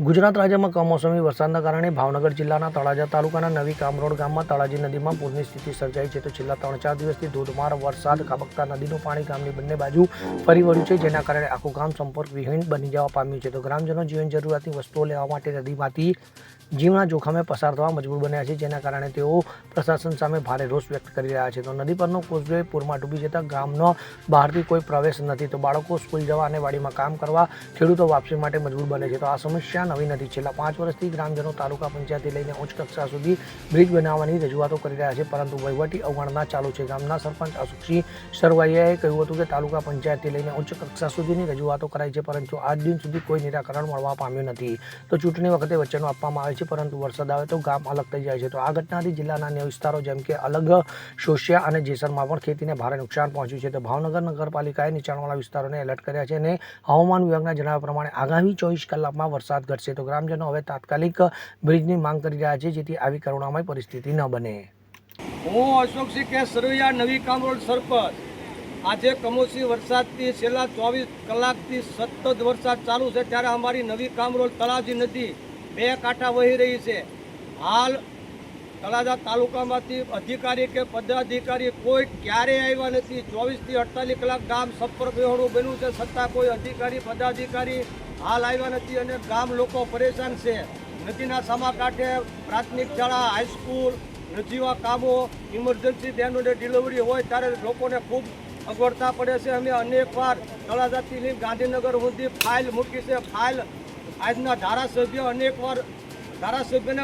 ગુજરાત રાજ્યમાં કમોસમી વરસાદના કારણે ભાવનગર જિલ્લાના તળાજા તાલુકાના નવી કામરોડ ગામમાં તળાજી નદીમાં પૂરની સ્થિતિ સર્જાઈ છે. તો છેલ્લા 3-4 દિવસથી ધોધમાર વરસાદ ખાબકતા નદીનું પાણી ગામની બંને બાજુ ફરી વળ્યું છે, જેના કારણે આખું ગામ સંપર્ક વિહીન બની જવા પામ્યું છે. તો ગ્રામજનો જીવન જરૂરિયાતની વસ્તુઓ લેવા માટે નદીમાંથી જીવના જોખમે પસાર થવા મજબૂર બન્યા છે, જેના કારણે તેઓ પ્રશાસન સામે ભારે રોષ વ્યક્ત કરી રહ્યા છે. તો નદી પરનો કોઝવે પૂરમાં ડૂબી જતા ગામનો બહારથી કોઈ પ્રવેશ નથી. તો બાળકો સ્કૂલ જવા અને વાડીમાં કામ કરવા, ખેડૂતો વાપસી માટે મજબૂર બને છે. તો આ સમસ્યા નવી નથી. છેલ્લા 5 વર્ષથી ગ્રામજનો તાલુકા પંચાયતથી લઈને ઉચ્ચ કક્ષા સુધી બ્રિજ બનાવવાની રજૂઆતો કરી રહ્યા છે, પરંતુ વહીવટી અવગણના ચાલુ છે. ગામના સરપંચ અશોકસિંહ સરવૈયાએ કહ્યું હતું કે તાલુકા પંચાયતથી લઈને ઉચ્ચ કક્ષા સુધીની રજૂઆતો કરાઈ છે, પરંતુ આજ દિન સુધી કોઈ નિરાકરણ મળવા પામ્યું નથી. તો ચૂંટણી વખતે વચનો આપવામાં આવે છે, પરંતુ વરસાદ આવે તો ગામ અલગ થઈ જાય છે. તો આ ઘટનાથી જિલ્લાના અન્ય વિસ્તારો જેમ કે અલગ, શોશિયા અને જેસરમાં પણ ખેતીને ભારે નુકસાન પહોંચ્યું છે. તો ભાવનગર નગરપાલિકાએ નીચાણવાળા વિસ્તારોને એલર્ટ કર્યા છે અને હવામાન વિભાગના જણાવ્યા પ્રમાણે આગામી 24 કલાકમાં વરસાદ ઘટશે. તો ગ્રામજનો હવે તાત્કાલિક બ્રિજની માંગ કરી રહ્યા છે, જેથી આવી કરુણામય પરિસ્થિતિ ન બને. હું અશોકસિંહ કે સરવૈયા, નવી કામરોડ સરપંચ. આજે કમોસમી વરસાદથી છેલ્લા 24 કલાકથી સતત વરસાદ ચાલુ છે, ત્યારે અમારી નવી કામરોડ તળાજી નદી 2 કાંઠા વહી રહી છે. હાલ તળાજા તાલુકામાંથી અધિકારી કે પદાધિકારી કોઈ ક્યારેય આવ્યા નથી. 24 થી 48 કલાક ગામ સંપર્ક વિહોણું બન્યું છે, છતાં કોઈ અધિકારી પદાધિકારી હાલ આવ્યા નથી અને ગામ લોકો પરેશાન છે. નદીના સામા કાંઠે પ્રાથમિક શાળા, હાઈસ્કૂલ, નજીવા કામો, ઇમરજન્સી બહેનોને ડિલિવરી હોય ત્યારે લોકોને ખૂબ અગવડતા પડે છે. અમે અનેકવાર તળાજાથી લઈને ગાંધીનગર સુધી ફાઇલ મૂકી છે. ફાઇલ આજના ધારાસભ્યને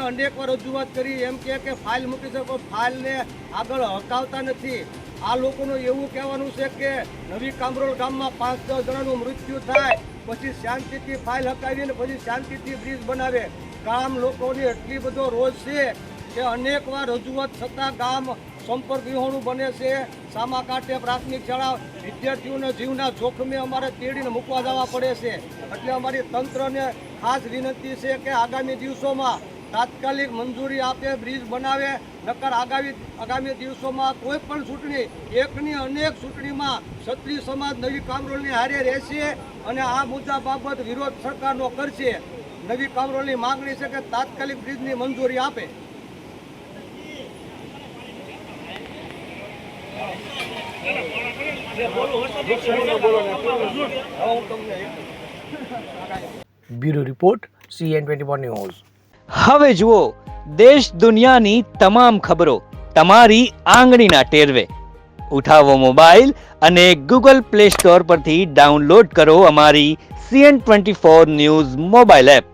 અનેકવાર રજૂઆત કરી, એમ કે ફાઇલ મૂકી છે, પણ ફાઇલને આગળ હકાવતા નથી. આ લોકોનું એવું કહેવાનું છે કે નવી કામરોડ ગામમાં 5-10 જણાનું મૃત્યુ થાય પછી શાંતિથી ફાઇલ હકાવીને પછી શાંતિથી બ્રિજ બનાવે. ગામ લોકોની એટલી બધો રોષ છે કે અનેકવાર રજૂઆત છતાં ગામ સંપર્ક વિહોણું બને છે. સામા કાંઠે પ્રાથમિક શાળા, વિદ્યાર્થીઓના જીવના જોખમે અમારે તેડીને મૂકવા જવા પડે છે. એટલે અમારી તંત્રને ખાસ વિનંતી છે કે આગામી દિવસોમાં તાત્કાલિક મંજૂરી આપે, બ્રિજ બનાવે. નકર આગામી દિવસોમાં કોઈ પણ ચૂંટણી, એકની અનેક ચૂંટણીમાં ક્ષત્રિય સમાજ નવી કામરોળની હારે રહેશે અને આ મુદ્દા બાબત વિરોધ સરકારનો કરશે. નવી કામરોળની માંગણી છે કે તાત્કાલિક બ્રિજની મંજૂરી આપે. Bureau report, CN24 news. હવે જુઓ દેશ દુનિયાની તમામ ખબરો તમારી આંગળીના ટેરવે. ઉઠાવો મોબાઈલ અને Google Play Store પરથી ડાઉનલોડ કરો અમારી CN24 ન્યૂઝ મોબાઈલ એપ.